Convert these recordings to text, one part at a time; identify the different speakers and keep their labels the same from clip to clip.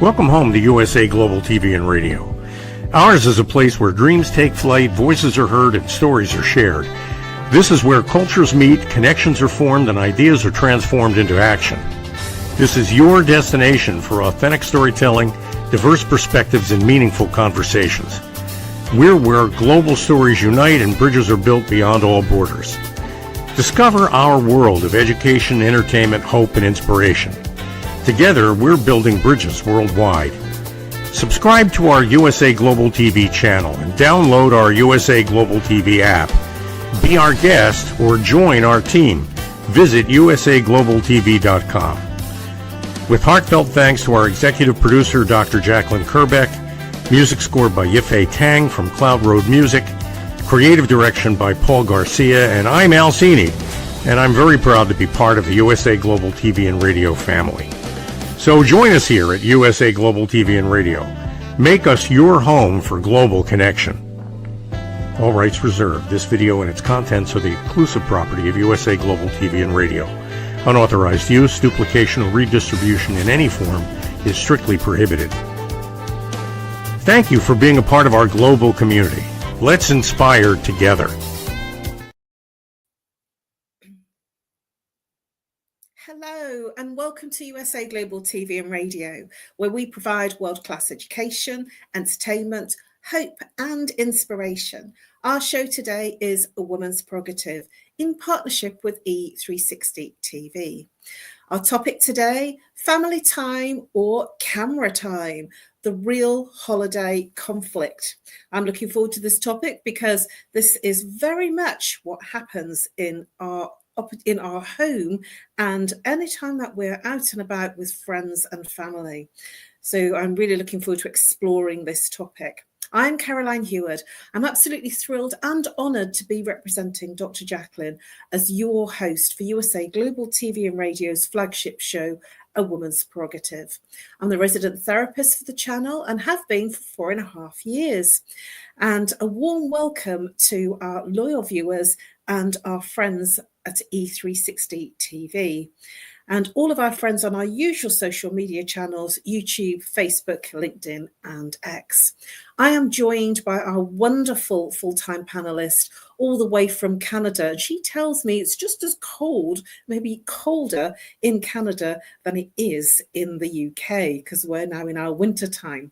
Speaker 1: Welcome home to USA Global TV and Radio. Ours is a place where dreams take flight, voices are heard, and stories are shared. This is where cultures meet, connections are formed, and ideas are transformed into action. This is your destination for authentic storytelling, diverse perspectives, and meaningful conversations. We're where global stories unite and bridges are built beyond all borders. Discover our world of education, entertainment, hope, and inspiration. Together, we're building bridges worldwide. Subscribe to our USA Global TV channel and download our USA Global TV app. Be our guest or join our team. Visit usaglobaltv.com. With heartfelt thanks to our executive producer, Dr. Jacqueline Kerbeck, music scored by Yifei Tang from Cloud Road Music, creative direction by Paul Garcia, and I'm Al Cini, and I'm very proud to be part of the USA Global TV and Radio family. So join us here at USA Global TV and Radio. Make us your home for global connection. All rights reserved. This video and its contents are the exclusive property of USA Global TV and Radio. Unauthorized use, duplication, or redistribution in any form is strictly prohibited. Thank you for being a part of our global community. Let's inspire together.
Speaker 2: Hello and welcome to USA Global TV and Radio, where we provide world-class education, entertainment, hope and inspiration. Our show today is A Woman's Prerogative in partnership with E360 TV. Our topic today, family time or camera time, the real holiday conflict. I'm looking forward to this topic because this is very much what happens in our home and anytime that we're out and about with friends and family. So I'm really looking forward to exploring this topic. I'm Caroline Heward. I'm absolutely thrilled and honoured to be representing Dr. Jacqueline as your host for USA Global TV and Radio's flagship show, A Woman's Prerogative. I'm the resident therapist for the channel and have been for 4.5 years. And a warm welcome to our loyal viewers and our friends at E360 TV. And all of our friends on our usual social media channels, YouTube, Facebook, LinkedIn, and X. I am joined by our wonderful full-time panelist all the way from Canada. She tells me it's just as cold, maybe colder in Canada than it is in the UK, because we're now in our winter time.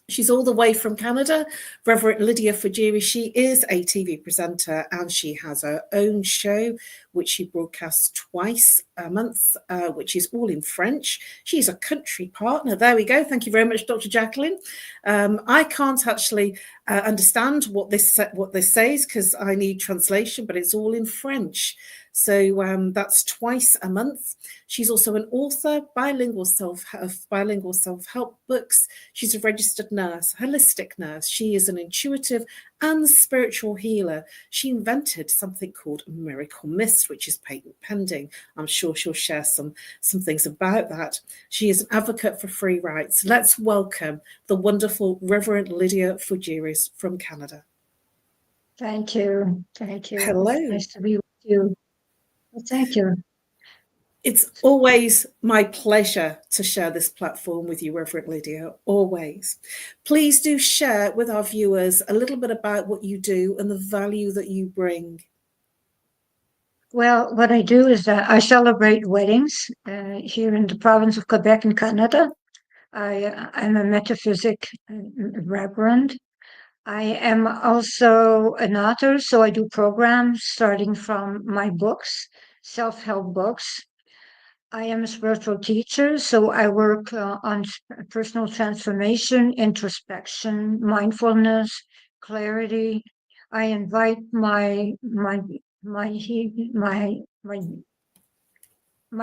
Speaker 2: She's all the way from Canada, Reverend Lydia Fougeres. She is a TV presenter and she has her own show, which she broadcasts twice a month, which is all in French. She's a country partner. There we go. Thank you very much, Dr. Jacqueline. I can't actually understand what this says because I need translation, but it's all in French. So that's twice a month. She's also an author, bilingual self-help books. She's a registered nurse, holistic nurse. She is an intuitive and spiritual healer. She invented something called Miracle Mist, which is patent pending. I'm sure she'll share some things about that. She is an advocate for free rights. Let's welcome the wonderful Reverend Lydia Fougeres from Canada.
Speaker 3: Thank you. Thank you.
Speaker 2: Hello.
Speaker 3: It's nice to be with you. Thank you.
Speaker 2: It's always my pleasure to share this platform with you, Reverend Lydia, always. Please do share with our viewers a little bit about what you do and the value that you bring.
Speaker 3: Well, what I do is that I celebrate weddings here in the province of Quebec in Canada. I'm a metaphysic reverend. I am also an author, so I do programs starting from my books, self-help books. I am a spiritual teacher, so I work on personal transformation, introspection, mindfulness, clarity. I invite my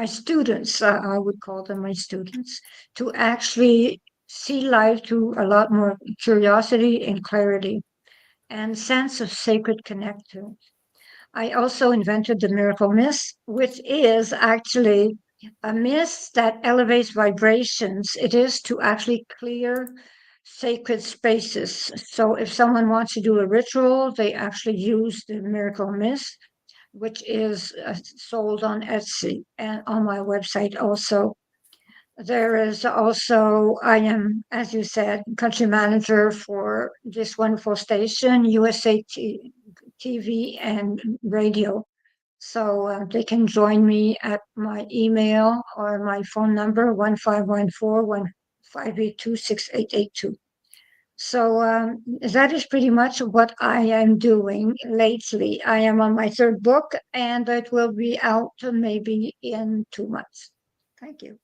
Speaker 3: students, I would call them my students, to actually see life through a lot more curiosity and clarity and sense of sacred connection. I also invented the Miracle Mist, which is actually a mist that elevates vibrations. It is to actually clear sacred spaces. So if someone wants to do a ritual, they actually use the Miracle Mist, which is sold on Etsy and on my website also. There is also, I am, as you said, country manager for this wonderful station, TV and radio. So they can join me at my email or my phone number, 1514-158-26882. So that is pretty much what I am doing lately. I am on my third book, and it will be out maybe in 2 months. Thank you.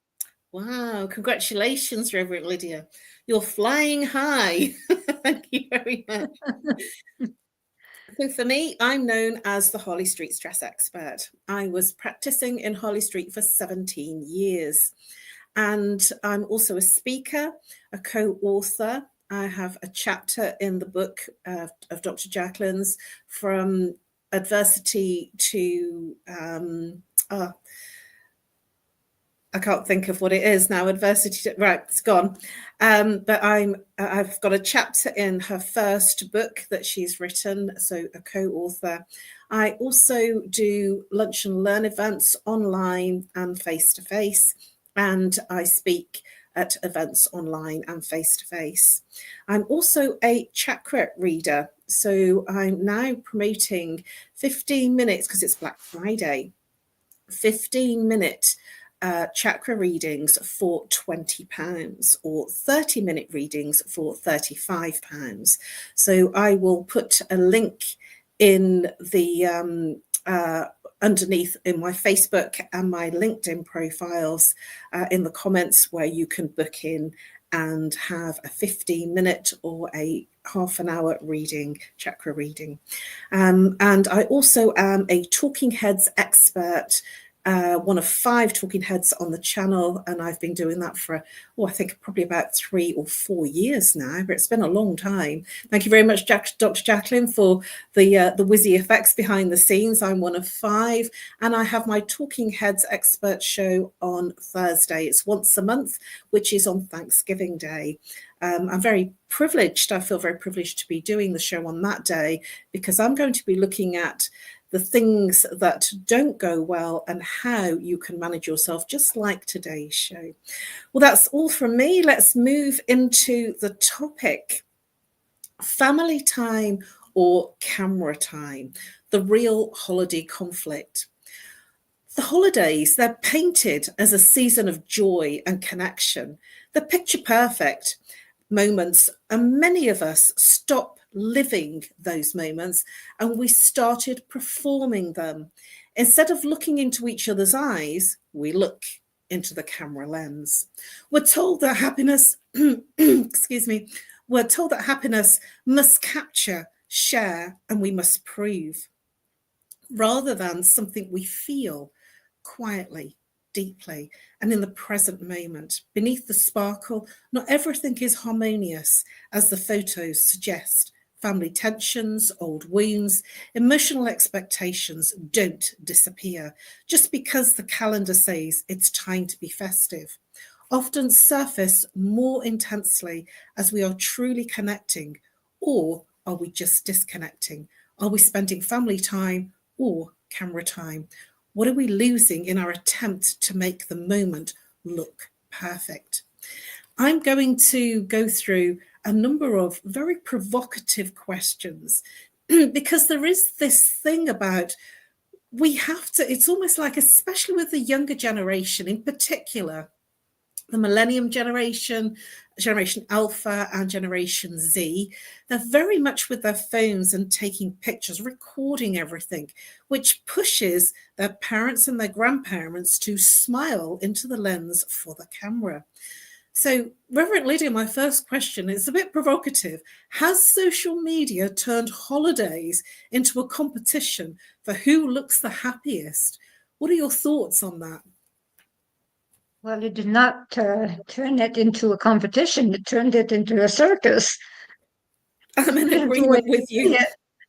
Speaker 2: Wow, congratulations, Reverend Lydia. You're flying high. Thank you very much. So for me, I'm known as the Harley Street Stress Expert. I was practicing in Harley Street for 17 years. And I'm also a speaker, a co-author. I have a chapter in the book of Dr. Jacqueline's, From Adversity to I can't think of what it is now. Adversity, right? It's gone. But I've got a chapter in her first book that she's written, so a co-author. I also do lunch and learn events online and face-to-face, and I speak at events online and face-to-face. I'm also a chakra reader, so I'm now promoting 15 minutes, because it's Black Friday, 15-minute chakra readings for £20 or 30-minute readings for £35. So I will put a link in the underneath in my Facebook and my LinkedIn profiles in the comments, where you can book in and have a 15-minute or a half an hour reading, chakra reading. And I also am a Talking Heads expert, one of 5 talking heads on the channel, and I've been doing that for, I think probably about 3 or 4 years now, but it's been a long time. Thank you very much, Dr. Jacqueline, for the whizzy effects behind the scenes. I'm one of 5, and I have my Talking Heads expert show on Thursday. It's once a month, which is on Thanksgiving Day. I'm very privileged. I feel very privileged to be doing the show on that day, because I'm going to be looking at the things that don't go well and how you can manage yourself, just like today's show. Well, that's all from me. Let's move into the topic: family time or camera time, the real holiday conflict. The holidays, they're painted as a season of joy and connection. They're picture perfect moments, and many of us stop living those moments and we started performing them. Instead of looking into each other's eyes, we look into the camera lens. We're told that happiness, excuse me, we're told that happiness must capture, share, and we must prove, rather than something we feel quietly, deeply, and in the present moment. Beneath the sparkle, not everything is harmonious, as the photos suggest. Family tensions, old wounds, emotional expectations don't disappear just because the calendar says it's time to be festive. Often surface more intensely as we are truly connecting, or are we just disconnecting? Are we spending family time or camera time? What are we losing in our attempt to make the moment look perfect? I'm going to go through a number of very provocative questions because there is this thing about we have to, it's almost like, especially with the younger generation in particular, the Millennium generation, Generation Alpha and Generation Z, they're very much with their phones and taking pictures, recording everything, which pushes their parents and their grandparents to smile into the lens for the camera. So, Reverend Lydia, my first question is a bit provocative. Has social media turned holidays into a competition for who looks the happiest? What are your thoughts on that?
Speaker 3: Well, it did not turn it into a competition. It turned it into a circus.
Speaker 2: I'm in agreement with you.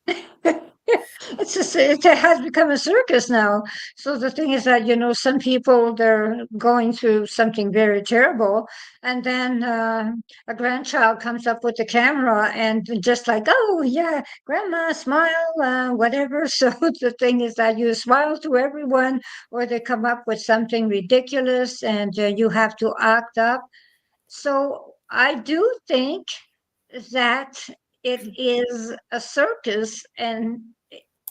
Speaker 3: It's a it has become a circus now. So the thing is that, some people, they're going through something very terrible, and then a grandchild comes up with the camera and just like, oh yeah, grandma, smile, whatever. So the thing is that you smile to everyone, or they come up with something ridiculous and you have to act up. So I do think that it is a circus, and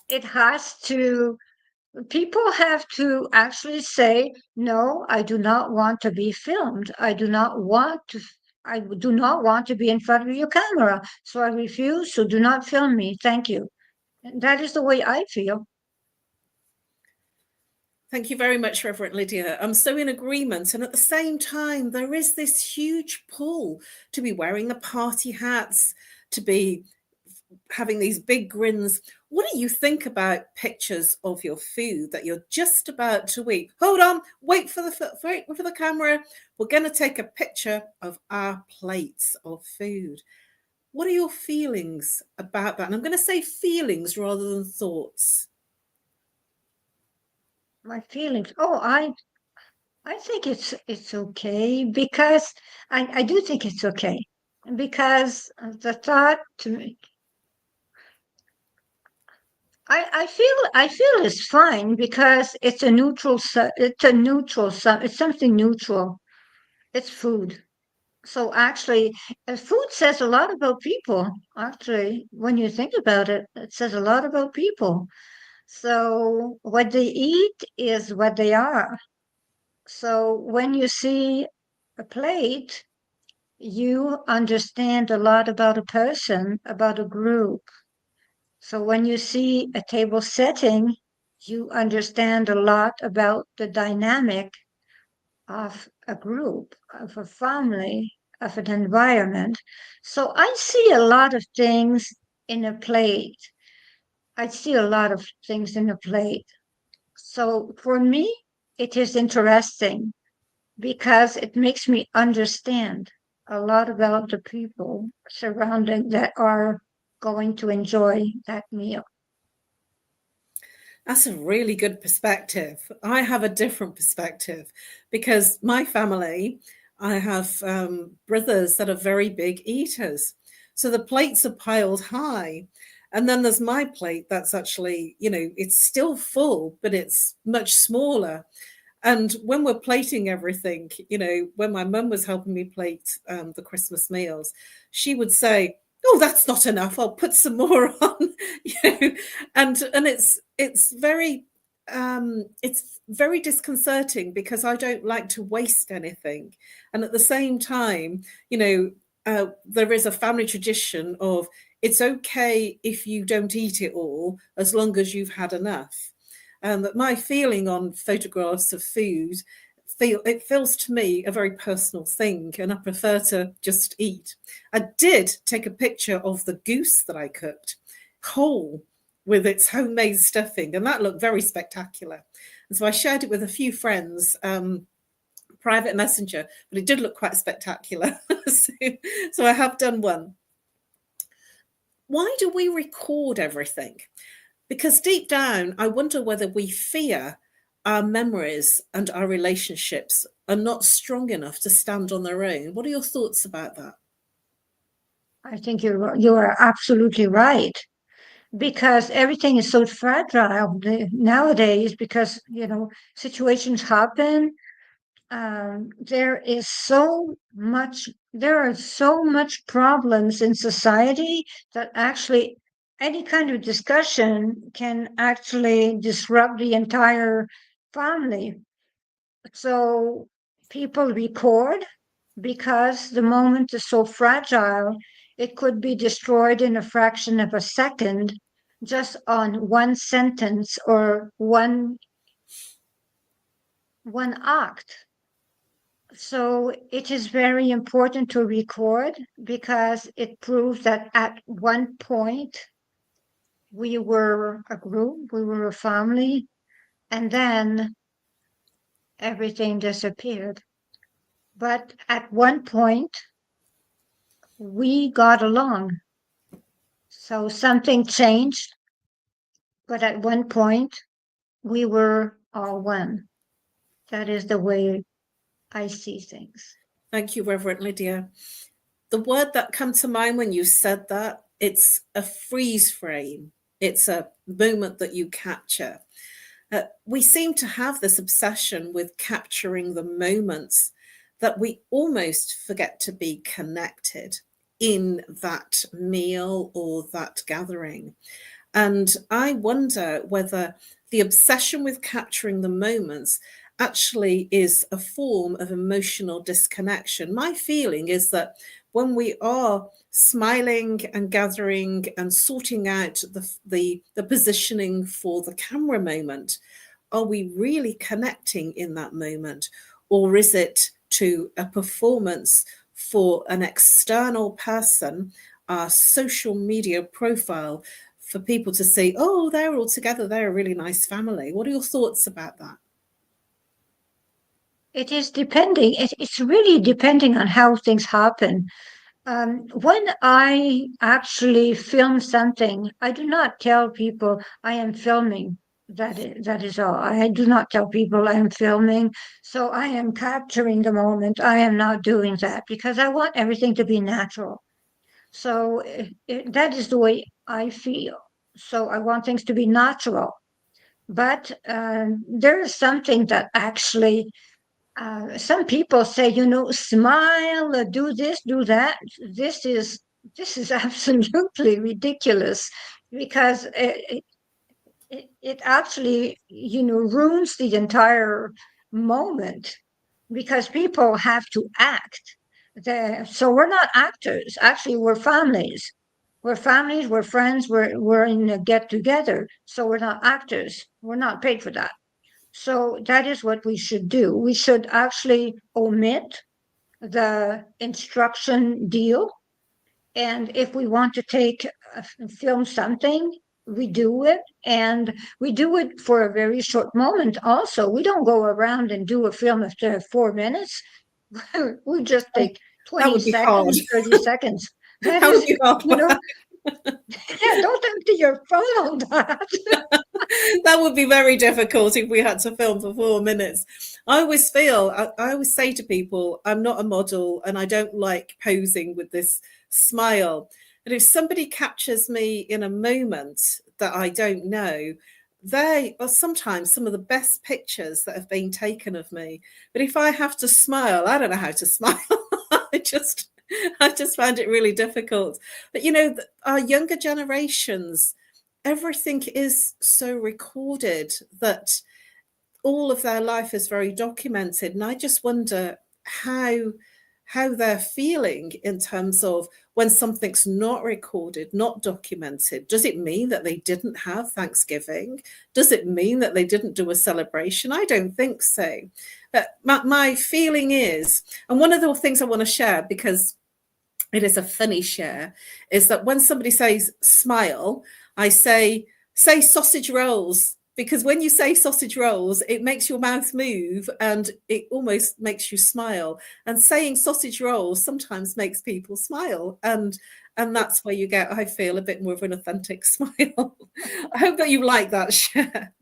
Speaker 3: it has to, people have to actually say, no, I do not want to be filmed. I do not want to be in front of your camera. So I refuse. So do not film me. Thank you. And that is the way I feel.
Speaker 2: Thank you very much, Reverend Lydia. I'm so in agreement. And at the same time, there is this huge pull to be wearing the party hats, to be having these big grins. What do you think about pictures of your food that you're just about to eat? Hold on, wait for the camera. We're going to take a picture of our plates of food. What are your feelings about that? And I'm going to say feelings rather than thoughts.
Speaker 3: My feelings. Oh, I think it's okay, because I do think it's okay, because the thought to me, I feel it's fine, because it's a neutral it's something neutral. It's food. So actually, food says a lot about people. Actually, when you think about it, it says a lot about people. So what they eat is what they are. So when you see a plate, you understand a lot about a person, about a group. So when you see a table setting, you understand a lot about the dynamic of a group, of a family, of an environment. So I see a lot of things in a plate. I see a lot of things in a plate. So for me, it is interesting, because it makes me understand a lot about the people surrounding that are going to enjoy that meal.
Speaker 2: That's a really good perspective. I have a different perspective because my family, I have brothers that are very big eaters. So the plates are piled high. And then there's my plate that's actually, it's still full, but it's much smaller. And when we're plating everything, when my mum was helping me plate the Christmas meals, she would say, "Oh, that's not enough. I'll put some more on." you know, and it's very disconcerting because I don't like to waste anything, and at the same time, there is a family tradition of it's okay if you don't eat it all as long as you've had enough. But my feeling on photographs of food, it feels to me a very personal thing, and I prefer to just eat. I did take a picture of the goose that I cooked, whole, with its homemade stuffing, and that looked very spectacular. And so I shared it with a few friends, private messenger, but it did look quite spectacular. so I have done one. Why do we record everything? Because deep down, I wonder whether we fear our memories and our relationships are not strong enough to stand on their own. What are your thoughts about that?
Speaker 3: I think you are absolutely right, because everything is so fragile nowadays, because situations happen. There are so much problems in society that actually any kind of discussion can actually disrupt the entire family. So people record, because the moment is so fragile, it could be destroyed in a fraction of a second, just on one sentence or one act. So it is very important to record, because it proves that at one point we were a group, we were a family, and then everything disappeared. But at one point we got along. So something changed, but at one point we were all one. That is the way I see things.
Speaker 2: Thank you, Reverend Lydia. The word that came to mind when you said that, it's a freeze frame. It's a moment that you capture. We seem to have this obsession with capturing the moments that we almost forget to be connected in that meal or that gathering. And I wonder whether the obsession with capturing the moments actually is a form of emotional disconnection. My feeling is that when we are smiling and gathering and sorting out the positioning for the camera moment, are we really connecting in that moment? Or is it to a performance for an external person, our social media profile, for people to say, oh, they're all together, they're a really nice family? What are your thoughts about that?
Speaker 3: It is depending. It's really depending on how things happen. When I actually film something, I do not tell people I am filming. That is all. I do not tell people I am filming. So I am capturing the moment. I am not doing that because I want everything to be natural. So that is the way I feel. So I want things to be natural. But there is something that actually some people say, smile, do this, do that. This is absolutely ridiculous because it actually, ruins the entire moment because people have to act. So we're not actors. Actually, we're families. We're families, we're friends, we're in a get together. So we're not actors. We're not paid for that. So that is what we should do. We should actually omit the instruction deal. And if we want to film something, we do it. And we do it for a very short moment also. We don't go around and do a film after 4 minutes. We just take 20 seconds, 30 seconds. That
Speaker 2: would
Speaker 3: is,
Speaker 2: be hard work.
Speaker 3: Yeah, don't empty your phone on that.
Speaker 2: That would be very difficult if we had to film for 4 minutes. I always say to people, I'm not a model and I don't like posing with this smile. And if somebody captures me in a moment that I don't know, they are sometimes some of the best pictures that have been taken of me. But if I have to smile, I don't know how to smile. I just find it really difficult. But our younger generations, everything is so recorded that all of their life is very documented. And I just wonder how they're feeling in terms of when something's not recorded, not documented. Does it mean that they didn't have Thanksgiving? Does it mean that they didn't do a celebration? I don't think so. But my feeling is, and one of the things I want to share, because it is a funny share, is that when somebody says smile, I say sausage rolls, because when you say sausage rolls, it makes your mouth move and it almost makes you smile. And saying sausage rolls sometimes makes people smile. And that's where you get, I feel, a bit more of an authentic smile. I hope that you like that share.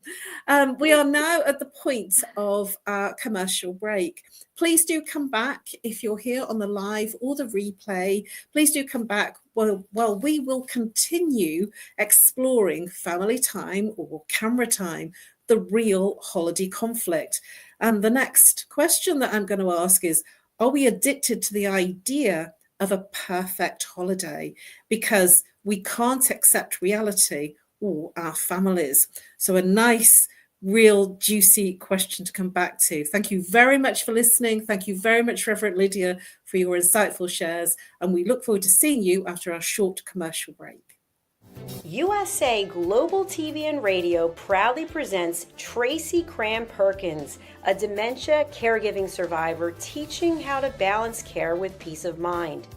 Speaker 2: We are now at the point of our commercial break. Please do come back if you're here on the live or the replay. Please do come back while we will continue exploring family time or camera time, the real holiday conflict. And the next question that I'm going to ask is, are we addicted to the idea of a perfect holiday because we can't accept reality or our families? So a nice, real juicy question to come back to. Thank you very much for listening. Thank you very much, Reverend Lydia, for your insightful shares. And we look forward to seeing you after our short commercial break.
Speaker 4: USA Global TV and Radio proudly presents Tracy Cram-Perkins, a dementia caregiving survivor teaching how to balance care with peace of mind.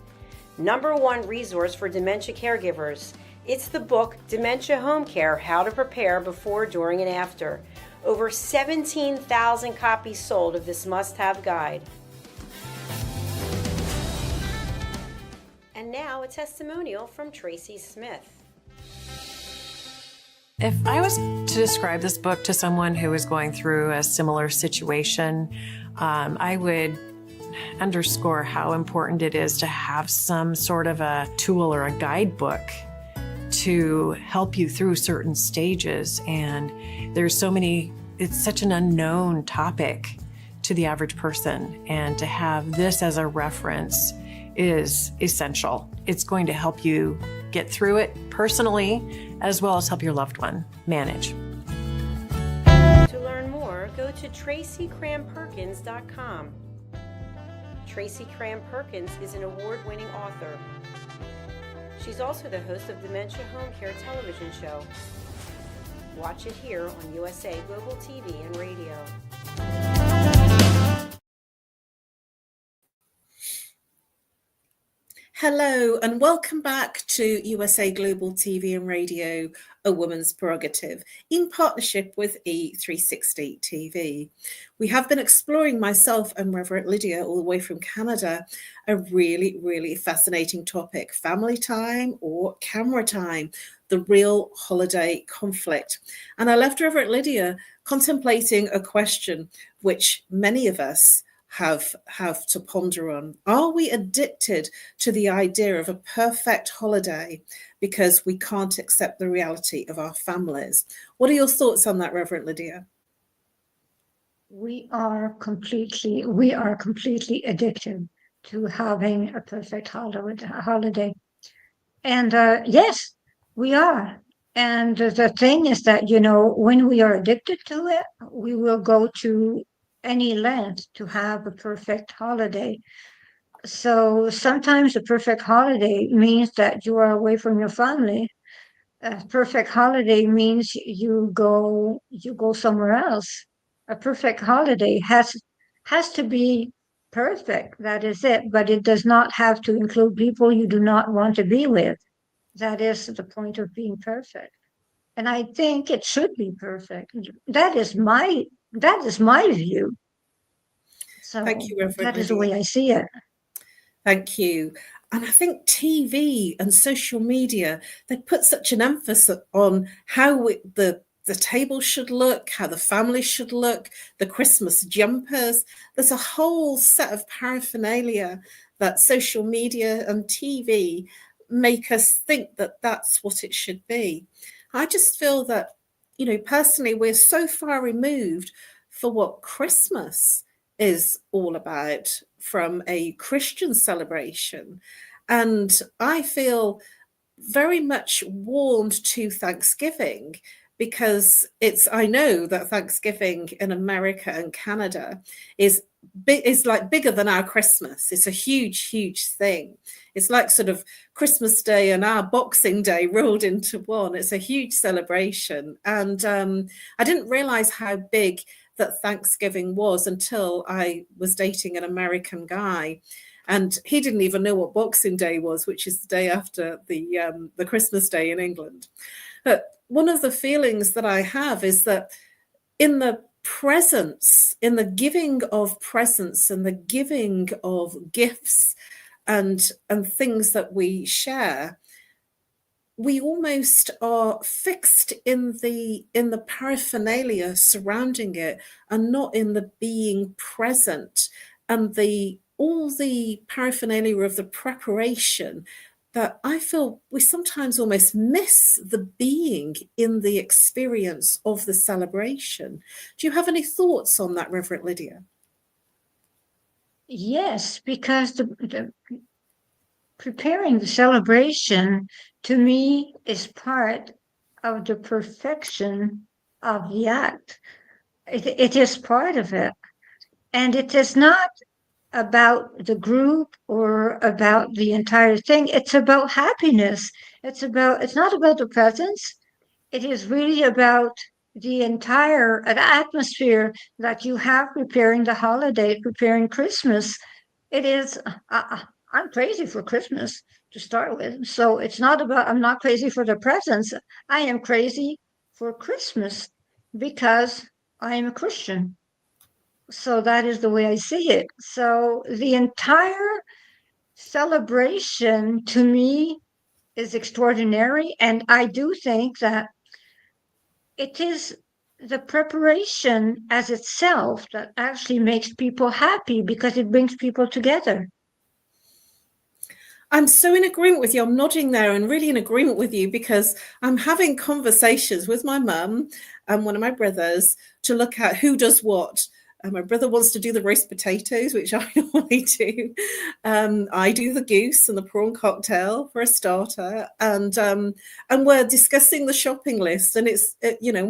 Speaker 4: #1 resource for dementia caregivers. It's the book Dementia Home Care: How to Prepare Before, During, and After. Over 17,000 copies sold of this must-have guide. And now a testimonial from Tracy Smith.
Speaker 5: If I was to describe this book to someone who is going through a similar situation, I would underscore how important it is to have some sort of a tool or a guidebook to help you through certain stages. And there's so many, it's such an unknown topic to the average person. And to have this as a reference is essential. It's going to help you get through it personally, as well as help your loved one manage.
Speaker 4: To learn more, go to TracyCranPerkins.com. Tracy Cran Perkins is an award-winning author. She's also the host of Dementia Home Care television show. Watch it here on USA Global TV and Radio.
Speaker 2: Hello and welcome back to USA Global TV and Radio, A Woman's Prerogative, in partnership with E360 TV. We have been exploring, myself and Reverend Lydia, all the way from Canada, a really, really fascinating topic: family time or camera time, the real holiday conflict. And I left Reverend Lydia contemplating a question which many of us have to ponder on. Are we addicted to the idea of a perfect holiday because we can't accept the reality of our families? What are your thoughts on that, Reverend Lydia?
Speaker 3: We are completely addicted to having a perfect holiday. And yes, we are. And the thing is that, when we are addicted to it, we will go to any length to have a perfect holiday. So sometimes a perfect holiday means that you are away from your family. A perfect holiday means you go somewhere else. A perfect holiday has to be perfect. That is it. But it does not have to include people you do not want to be with. That is the point of being perfect. And I think it should be perfect. That is my view. So
Speaker 2: Thank you, Reverend
Speaker 3: that is the
Speaker 2: Lydia.
Speaker 3: way I see it.
Speaker 2: Thank you. And I think TV and social media, they put such an emphasis on how the table should look, how the family should look, the Christmas jumpers. There's a whole set of paraphernalia that social media and TV make us think that that's what it should be. I just feel that, personally, we're so far removed for what Christmas is all about from a Christian celebration. And I feel very much warmed to Thanksgiving because I know that Thanksgiving in America and Canada is like bigger than our Christmas. It's a huge, huge thing. It's like sort of Christmas Day and our Boxing Day rolled into one. It's a huge celebration. And I didn't realize how big that Thanksgiving was until I was dating an American guy. And he didn't even know what Boxing Day was, which is the day after the Christmas Day in England. But one of the feelings that I have is that in the presence, in the giving of presents and the giving of gifts and things that we share, we almost are fixed in the paraphernalia surrounding it and not in the being present and all the paraphernalia of the preparation, that I feel we sometimes almost miss the being in the experience of the celebration. Do you have any thoughts on that, Reverend Lydia?
Speaker 3: Yes, because the preparing the celebration, to me, is part of the perfection of the act. It is part of it. And it is not about the group or about the entire thing. It's about happiness. It's not about the presents. It is really about the entire atmosphere that you have preparing the holiday, preparing Christmas. It is, I'm crazy for Christmas to start with. So it's not about, I'm not crazy for the presents. I am crazy for Christmas because I am a Christian. So that is the way I see it. So the entire celebration to me is extraordinary. And I do think that it is the preparation as itself that actually makes people happy because it brings people together.
Speaker 2: I'm so in agreement with you. I'm nodding there and really in agreement with you because I'm having conversations with my mum and one of my brothers to look at who does what. My brother wants to do the roast potatoes, which I normally do. I do the goose and the prawn cocktail for a starter, and we're discussing the shopping list. And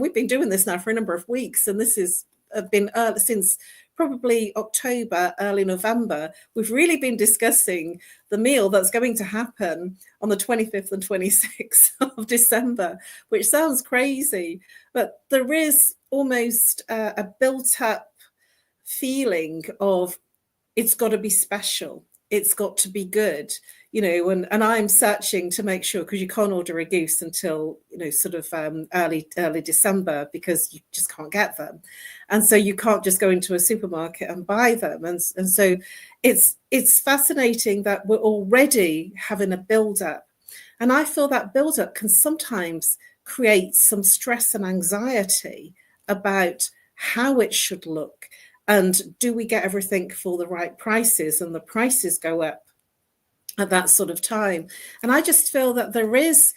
Speaker 2: we've been doing this now for a number of weeks, and this has been since probably October, early November. We've really been discussing the meal that's going to happen on the 25th and 26th of December, which sounds crazy, but there is almost a built-up feeling of it's got to be special, it's got to be good, and I'm searching to make sure, because you can't order a goose until sort of early December, because you just can't get them, and so you can't just go into a supermarket and buy them, and so it's fascinating that we're already having a build-up, and I feel that build-up can sometimes create some stress and anxiety about how it should look. And do we get everything for the right prices? And the prices go up at that sort of time. And I just feel that there is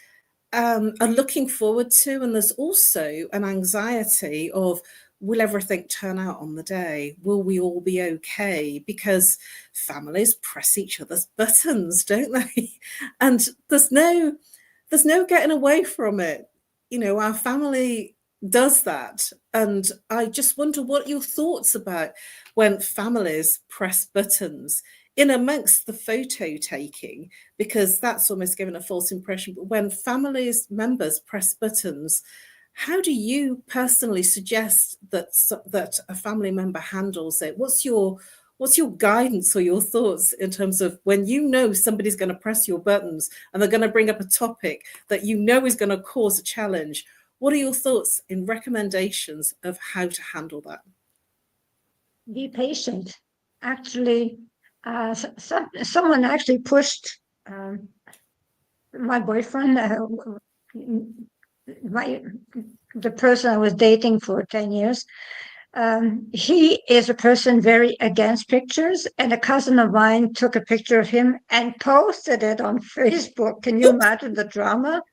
Speaker 2: a looking forward to, and there's also an anxiety of, will everything turn out on the day? Will we all be okay? Because families press each other's buttons, don't they? And there's no getting away from it. Our family does that. And I just wonder what your thoughts about when families press buttons in amongst the photo taking, because that's almost given a false impression. But when families members press buttons, how do you personally suggest that a family member handles it? What's your guidance or your thoughts in terms of when somebody's going to press your buttons and they're going to bring up a topic that is going to cause a challenge? What are your thoughts and recommendations of how to handle that?
Speaker 3: Be patient. Actually, someone actually pushed my boyfriend, the person I was dating for 10 years. He is a person very against pictures, and a cousin of mine took a picture of him and posted it on Facebook. Can you imagine the drama?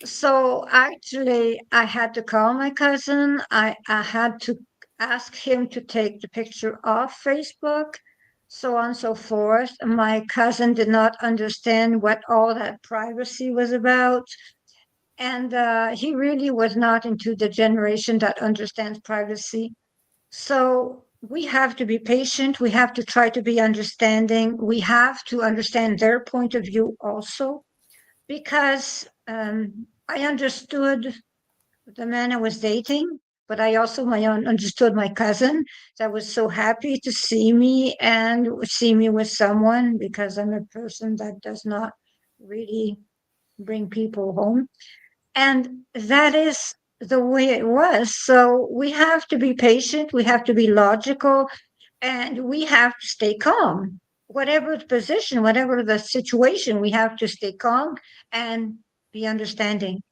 Speaker 3: So actually, I had to call my cousin. I had to ask him to take the picture off Facebook, so on and so forth. My cousin did not understand what all that privacy was about. And he really was not into the generation that understands privacy. So we have to be patient. We have to try to be understanding. We have to understand their point of view also, because I understood the man I was dating, but I also understood my cousin that was so happy to see me and see me with someone, because I'm a person that does not really bring people home. And that is the way it was. So we have to be patient, we have to be logical, and we have to stay calm. Whatever the position, whatever the situation, we have to stay calm and be understanding.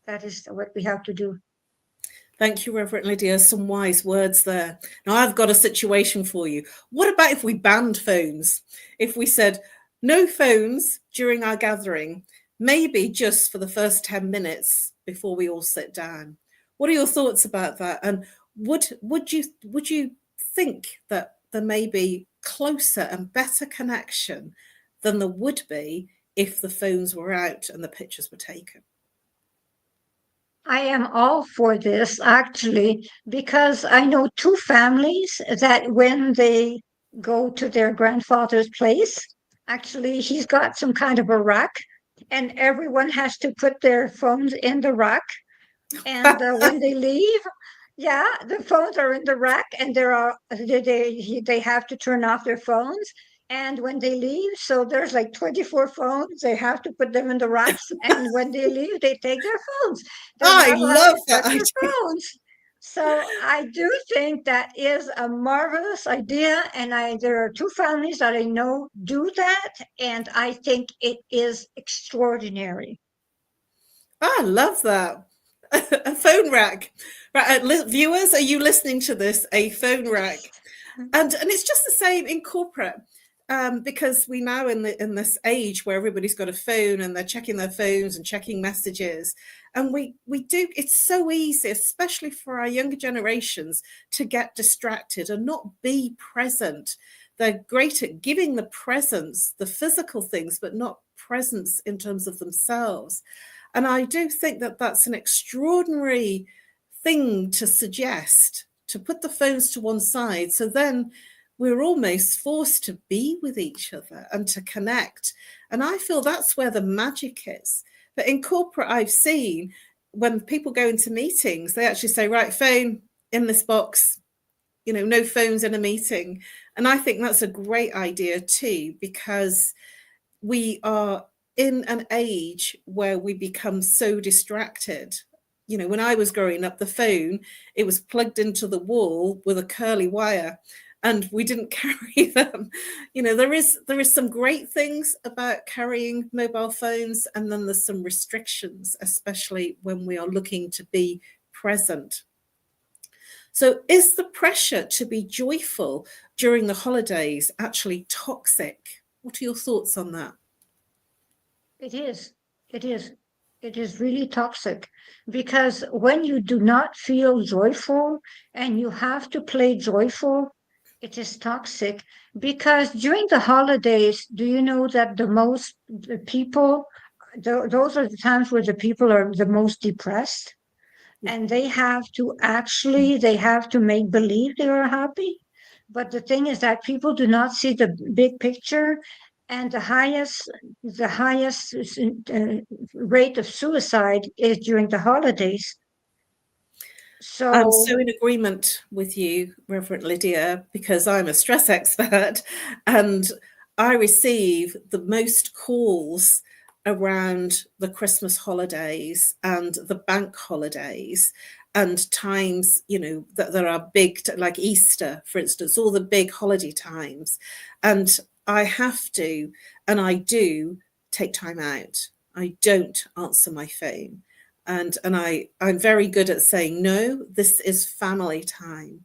Speaker 3: That is what we have to do.
Speaker 2: Thank you, Reverend Lydia. Some wise words there. Now, I've got a situation for you. What about if we banned phones? If we said no phones during our gathering, maybe just for the first 10 minutes before we all sit down? What are your thoughts about that? And would you think that there may be closer and better connection than there would be if the phones were out and the pictures were taken?
Speaker 3: I am all for this, actually, because I know two families that when they go to their grandfather's place, actually, he's got some kind of a rack, and everyone has to put their phones in the rack. And when they leave, yeah, the phones are in the rack, and they have to turn off their phones. And when they leave, so there's like 24 phones, they have to put them in the racks. And when they leave, they take their phones. They're
Speaker 2: I
Speaker 3: not allowed
Speaker 2: love
Speaker 3: to
Speaker 2: that
Speaker 3: touch
Speaker 2: idea.
Speaker 3: their phones. So I do think that is a marvelous idea. And there are two families that I know do that. And I think it is extraordinary.
Speaker 2: I love that. A phone rack. Right, viewers, are you listening to this? A phone rack. And it's just the same in corporate, because we now in this age where everybody's got a phone and they're checking their phones and checking messages, and we do. It's so easy, especially for our younger generations, to get distracted and not be present. They're great at giving the presence, the physical things, but not presence in terms of themselves. And I do think that that's an extraordinary thing to suggest, to put the phones to one side. So then we're almost forced to be with each other and to connect. And I feel that's where the magic is. But in corporate, I've seen when people go into meetings, they actually say, right, phone in this box, no phones in a meeting. And I think that's a great idea too, because we are in an age where we become so distracted. When I was growing up, the phone, it was plugged into the wall with a curly wire, and we didn't carry them. There is some great things about carrying mobile phones, and then there's some restrictions, especially when we are looking to be present. So is the pressure to be joyful during the holidays actually toxic? What are your thoughts on that?
Speaker 3: It is. It is. It is really toxic, because when you do not feel joyful and you have to play joyful, it is toxic. Because during the holidays, do you know that the people, those are the times where the people are the most depressed, and they have to make believe they are happy. But the thing is that people do not see the big picture, and the highest rate of suicide is during the holidays. So
Speaker 2: I'm so in agreement with you, Reverend Lydia, because I'm a stress expert, and I receive the most calls around the Christmas holidays and the bank holidays, and times, that there are big, like Easter, for instance, all the big holiday times. And I have to, and I do, take time out. I don't answer my phone. And I'm very good at saying, no, this is family time.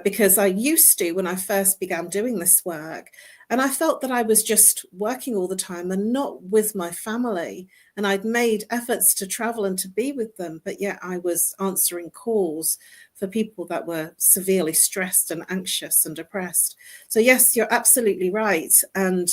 Speaker 2: Because I used to, when I first began doing this work, and I felt that I was just working all the time and not with my family. And I'd made efforts to travel and to be with them, but yet I was answering calls for people that were severely stressed and anxious and depressed. So yes, you're absolutely right. And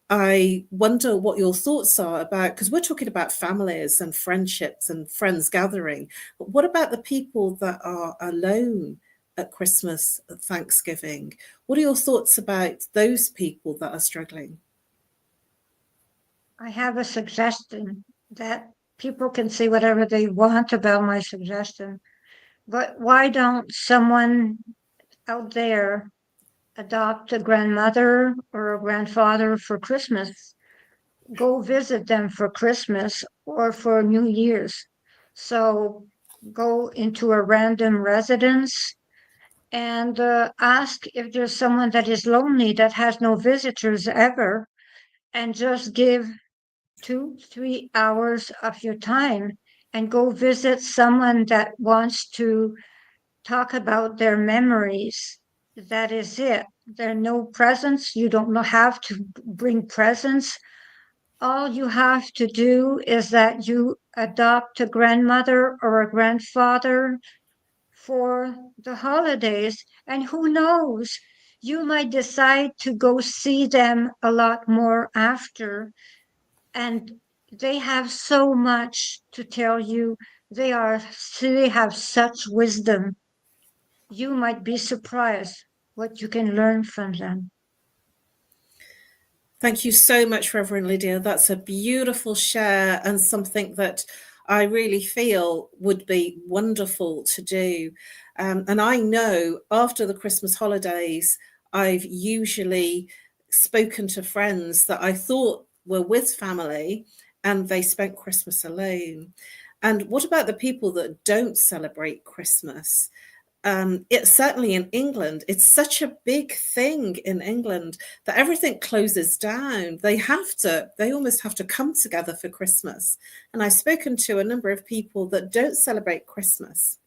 Speaker 2: I wonder what your thoughts are about, because we're talking about families and friendships and friends gathering, but what about the people that are alone at Christmas, at Thanksgiving? What are your thoughts about those people that are struggling?
Speaker 3: I have a suggestion that people can say whatever they want about my suggestion, but why don't someone out there adopt a grandmother or a grandfather for Christmas? Go visit them for Christmas or for New Year's. So go into a random residence and ask if there's someone that is lonely, that has no visitors ever, and just give 2-3 hours of your time and go visit someone that wants to talk about their memories. That is it. There are no presents. You don't have to bring presents. All you have to do is that you adopt a grandmother or a grandfather for the holidays. And who knows, you might decide to go see them a lot more after. And they have so much to tell you. They have such wisdom. You might be surprised what you can learn from them.
Speaker 2: Thank you so much, Reverend Lydia. That's a beautiful share, and something that I really feel would be wonderful to do. And I know after the Christmas holidays, I've usually spoken to friends that I thought were with family and they spent Christmas alone. And what about the people that don't celebrate Christmas? it's certainly in England, it's such a big thing in England that everything closes down. They almost have to come together for Christmas. And I've spoken to a number of people that don't celebrate Christmas.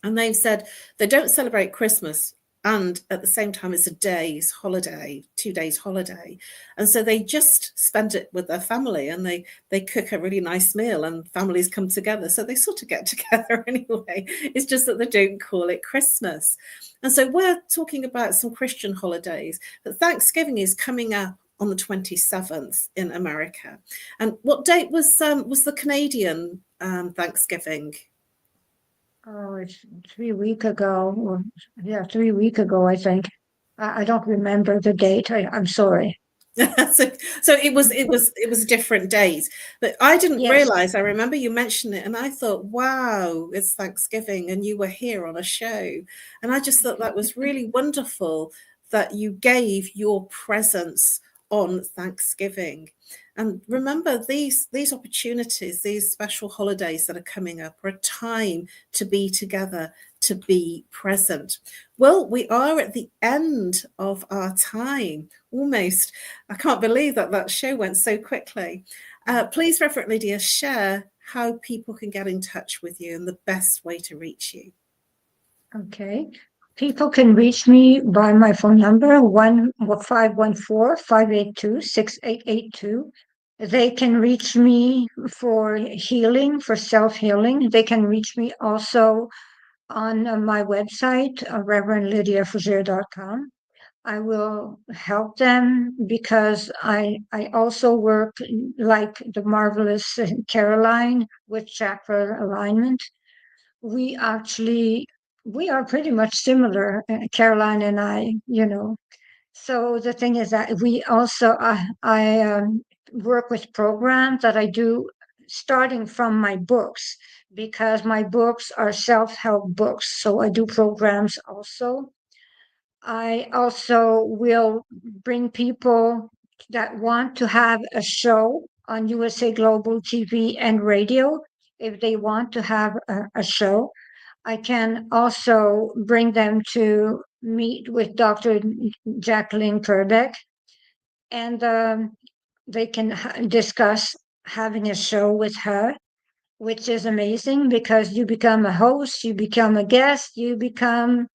Speaker 2: And they've said they don't celebrate Christmas, and at the same time, it's a day's holiday, 2 days holiday. And so they just spend it with their family, and they cook a really nice meal, and families come together. So they sort of get together anyway. It's just that they don't call it Christmas. And so we're talking about some Christian holidays. But Thanksgiving is coming up on the 27th in America. And what date was the Canadian Thanksgiving?
Speaker 3: Oh, it's 3 weeks ago. Or, yeah, 3 weeks ago, I think. I don't remember the date. I'm sorry.
Speaker 2: So it was different days, but I didn't
Speaker 3: Yes.
Speaker 2: realize. I remember you mentioned it, and I thought, wow, it's Thanksgiving, and you were here on a show, and I just thought that was really wonderful that you gave your presence on Thanksgiving. And remember, these opportunities, these special holidays that are coming up, are a time to be together, to be present. Well, we are at the end of our time, almost. I can't believe that show went so quickly. Please, Reverend Lydia, share how people can get in touch with you and the best way to reach you.
Speaker 3: Okay. People can reach me by my phone number, 514-582-6882. They can reach me for healing, for self-healing. They can reach me also on my website, reverendlydiafougeres.com. I will help them because I also work like the marvelous Caroline with chakra alignment. We are pretty much similar, Caroline and I, So the thing is that we also, I work with programs that I do starting from my books, because my books are self-help books. So I do programs also. I also will bring people that want to have a show on USA Global TV and radio. If they want to have a show, I can also bring them to meet with Dr. Jacqueline Kerbeck, and they can discuss having a show with her, which is amazing because you become a host, you become a guest, you become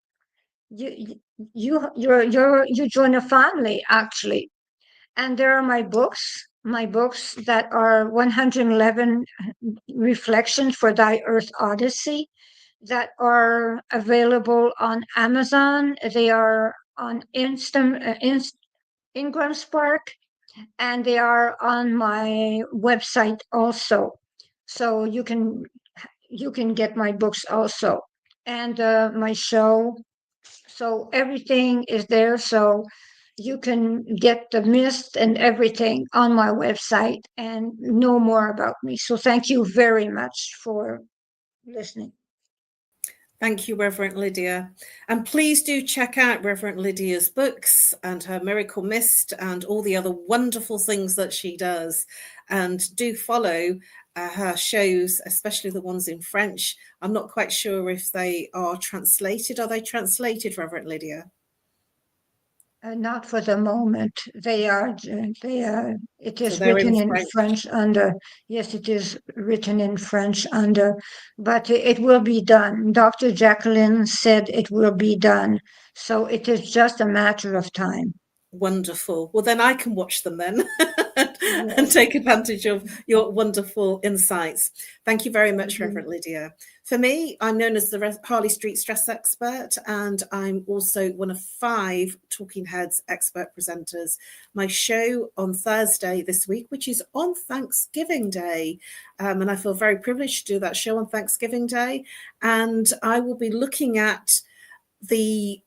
Speaker 3: you join a family actually. And there are my books that are 111 reflections for thy earth odyssey that are available on Amazon. They are on Ingram Spark, and they are on my website also. So you can get my books also, and my show. So everything is there. So you can get the mist and everything on my website and know more about me. So thank you very much for listening.
Speaker 2: Thank you, Reverend Lydia. And please do check out Reverend Lydia's books and her Miracle Mist and all the other wonderful things that she does. And do follow her shows, especially the ones in French. I'm not quite sure if they are translated. Are they translated, Reverend Lydia?
Speaker 3: Not for the moment. They are. It is
Speaker 2: So they're
Speaker 3: written
Speaker 2: in
Speaker 3: in
Speaker 2: French.
Speaker 3: French under. Yes, it is written in French under, but it will be done. Dr. Jacqueline said it will be done. So it is just a matter of time.
Speaker 2: Wonderful. Well, then I can watch them then and
Speaker 3: Yes.
Speaker 2: take advantage of your wonderful insights. Thank you very much,
Speaker 3: Mhm.
Speaker 2: Reverend Lydia. For me, I'm known as the Harley Street Stress Expert, and I'm also one of 5 Talking Heads expert presenters. My show on Thursday this week, which is on Thanksgiving Day, and I feel very privileged to do that show on Thanksgiving Day, and I will be looking at the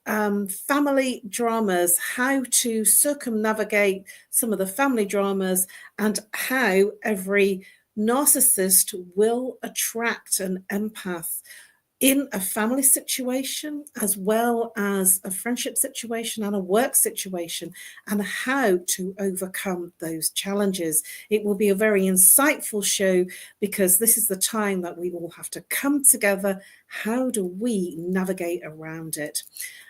Speaker 2: family dramas, how to circumnavigate some of the family dramas, and how every narcissist will attract an empath in a family situation, as well as a friendship situation and a work situation, and how to overcome those challenges. It will be a very insightful show because this is the time that we all have to come together. How do we navigate around it?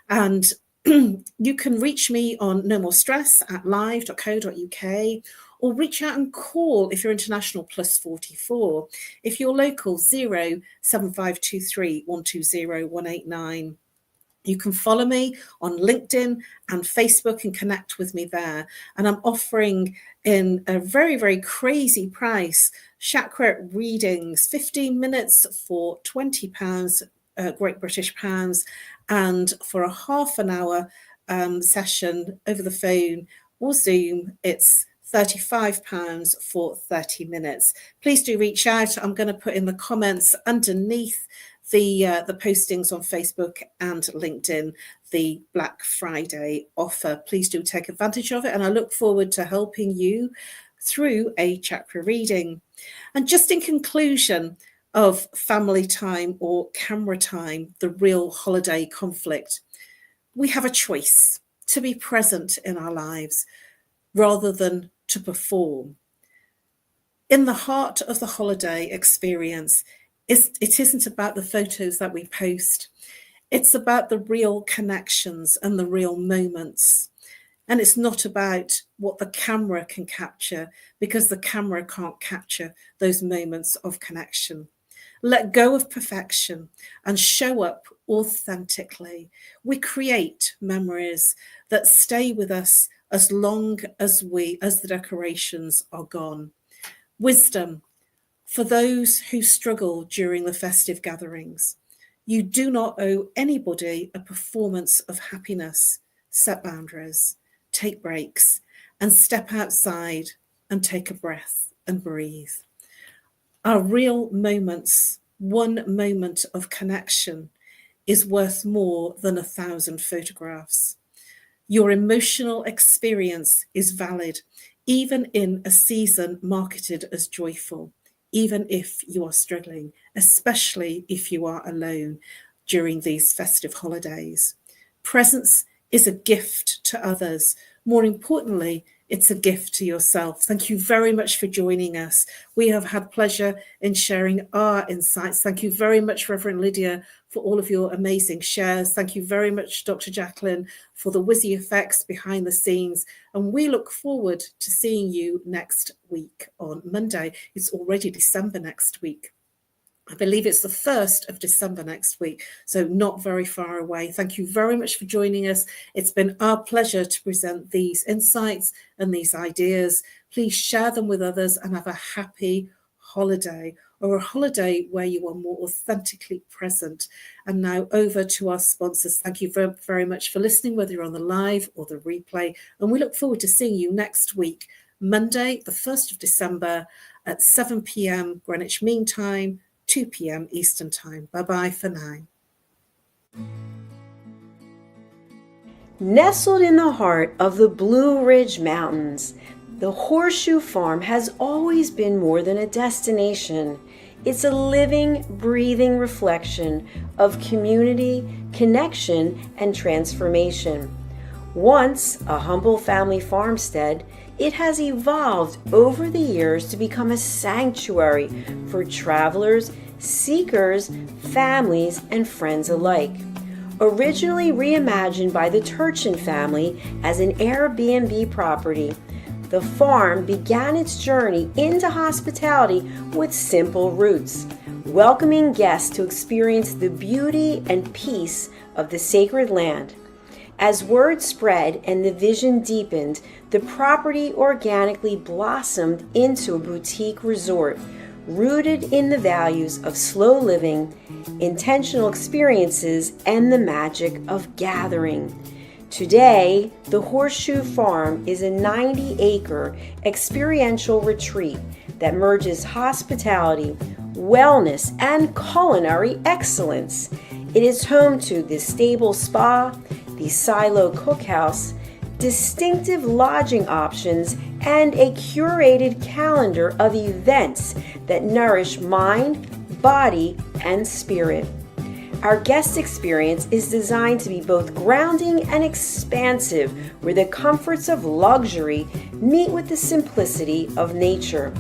Speaker 2: And you can reach me on No More Stress at live.co.uk, or reach out and call if you're international +44. If you're local, 07523 120 189. You can follow me on LinkedIn and Facebook and connect with me there. And I'm offering in a very, very crazy price, chakra readings, 15 minutes for £20, Great British pounds, and for a half an hour session over the phone or Zoom, it's £35 for 30 minutes. Please do reach out. I'm going to put in the comments underneath the postings on Facebook and LinkedIn the Black Friday offer. Please do take advantage of it, and I look forward to helping you through a chakra reading. And just in conclusion of family time or camera time, the real holiday conflict, we have a choice to be present in our lives rather than to perform. In the heart of the holiday experience, it isn't about the photos that we post. It's about the real connections and the real moments. And it's not about what the camera can capture, because the camera can't capture those moments of connection. Let go of perfection and show up authentically. We create memories that stay with us as long as the decorations are gone. Wisdom for those who struggle during the festive gatherings. You do not owe anybody a performance of happiness. Set boundaries, take breaks, and step outside and take a breath and breathe. Our real moments, one moment of connection, is worth more than 1,000 photographs. Your emotional experience is valid, even in a season marketed as joyful, even if you are struggling, especially if you are alone during these festive holidays. Presence is a gift to others. More importantly, it's a gift to yourself. Thank you very much for joining us. We have had pleasure in sharing our insights. Thank you very much, Reverend Lydia, for all of your amazing shares. Thank you very much, Dr. Jacqueline, for the whizzy effects behind the scenes. And we look forward to seeing you next week on Monday. It's already December next week. I believe it's the 1st of December next week, so not very far away. Thank you very much for joining us. It's been our pleasure to present these insights and these ideas. Please share them with others and have a happy holiday, or a holiday where you are more authentically present. And now over to our sponsors. Thank you very, very much for listening, whether you're on the live or the replay. And we look forward to seeing you next week, Monday, the 1st of December at 7 p.m. Greenwich Mean Time, 2 p.m. Eastern Time. Bye-bye for now.
Speaker 4: Nestled in the heart of the Blue Ridge Mountains, the Horseshoe Farm has always been more than a destination. It's a living, breathing reflection of community, connection, and transformation. Once a humble family farmstead, it has evolved over the years to become a sanctuary for travelers, seekers, families, and friends alike. Originally reimagined by the Turchin family as an Airbnb property, the farm began its journey into hospitality with simple roots, welcoming guests to experience the beauty and peace of the sacred land. As word spread and the vision deepened, the property organically blossomed into a boutique resort, rooted in the values of slow living, intentional experiences, and the magic of gathering. Today, the Horseshoe Farm is a 90-acre experiential retreat that merges hospitality, wellness, and culinary excellence. It is home to the stable spa, the silo cookhouse, distinctive lodging options, and a curated calendar of events that nourish mind, body, and spirit. Our guest experience is designed to be both grounding and expansive, where the comforts of luxury meet with the simplicity of nature.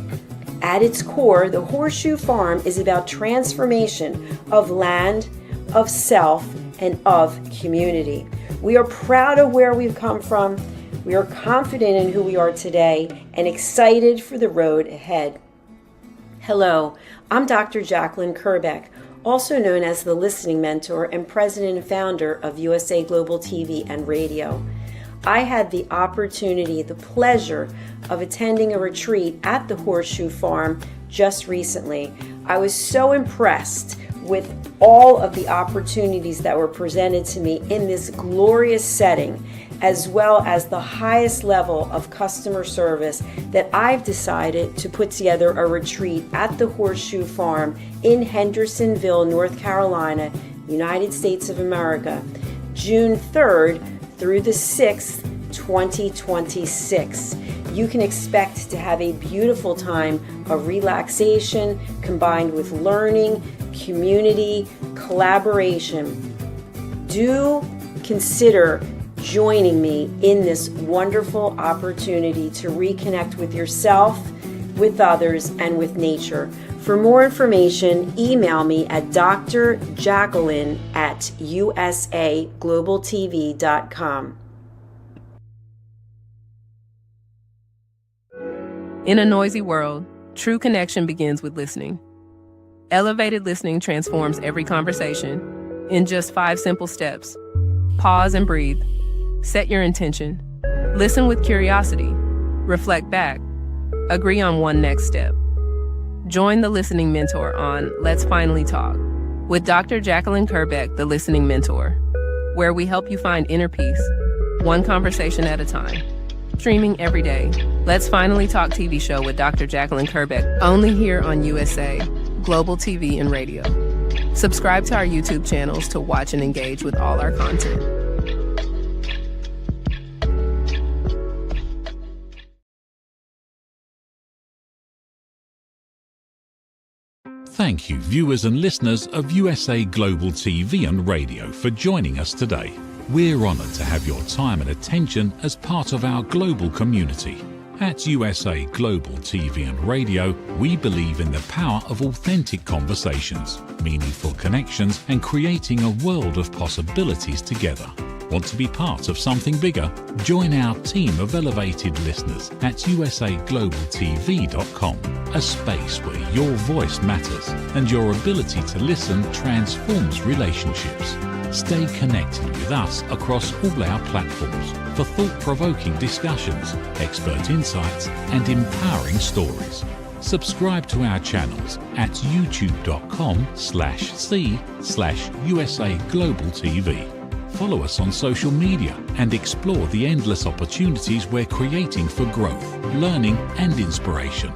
Speaker 4: At its core, the Horseshoe Farm is about transformation of land, of self, and of community. We are proud of where we've come from. We are confident in who we are today and excited for the road ahead. Hello, I'm Dr. Jacqueline Kerbeck, also known as the Listening Mentor and President and Founder of USA Global TV and Radio. I had the opportunity, the pleasure of attending a retreat at the Horseshoe Farm just recently. I was so impressed with all of the opportunities that were presented to me in this glorious setting, as well as the highest level of customer service, that I've decided to put together a retreat at the Horseshoe Farm in Hendersonville, North Carolina, United States of America, June 3rd through the 6th, 2026. You can expect to have a beautiful time of relaxation combined with learning, community, collaboration. Do consider joining me in this wonderful opportunity to reconnect with yourself, with others, and with nature. For more information, email me at drjacqueline@usaglobaltv.com.
Speaker 6: In a noisy world, true connection begins with listening. Elevated listening transforms every conversation in just 5 simple steps. Pause and breathe. Set your intention. Listen with curiosity. Reflect back. Agree on one next step. Join the Listening Mentor on Let's Finally Talk with Dr. Jacqueline Kerbeck, the Listening Mentor, where we help you find inner peace, one conversation at a time. Streaming every day. Let's Finally Talk TV show with Dr. Jacqueline Kerbeck, only here on USA Global TV and Radio. Subscribe to our YouTube channels to watch and engage with all our content.
Speaker 7: Thank you, viewers and listeners of USA Global TV and Radio, for joining us today. We're honoured to have your time and attention as part of our global community. At USA Global TV and Radio, we believe in the power of authentic conversations, meaningful connections, and creating a world of possibilities together. Want to be part of something bigger? Join our team of elevated listeners at usaglobaltv.com, a space where your voice matters and your ability to listen transforms relationships. Stay connected with us across all our platforms for thought-provoking discussions, expert insights, and empowering stories. Subscribe to our channels at youtube.com/c/USAGlobalTV. Follow us on social media and explore the endless opportunities we're creating for growth, learning, and inspiration.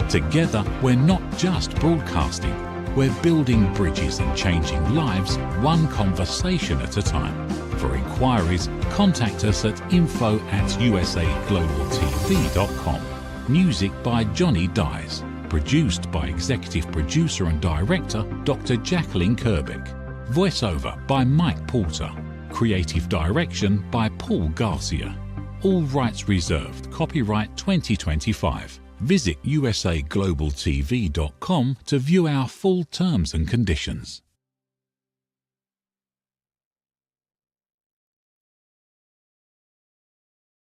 Speaker 7: Together, we're not just broadcasting, we're building bridges and changing lives one conversation at a time. For inquiries, contact us at info@usaglobaltv.com. Music by Johnny Dies. Produced by Executive Producer and Director Dr. Jacqueline Kerbeck. Voiceover by Mike Porter. Creative Direction by Paul Garcia. All rights reserved. Copyright 2025. Visit usaglobaltv.com to view our full terms and conditions.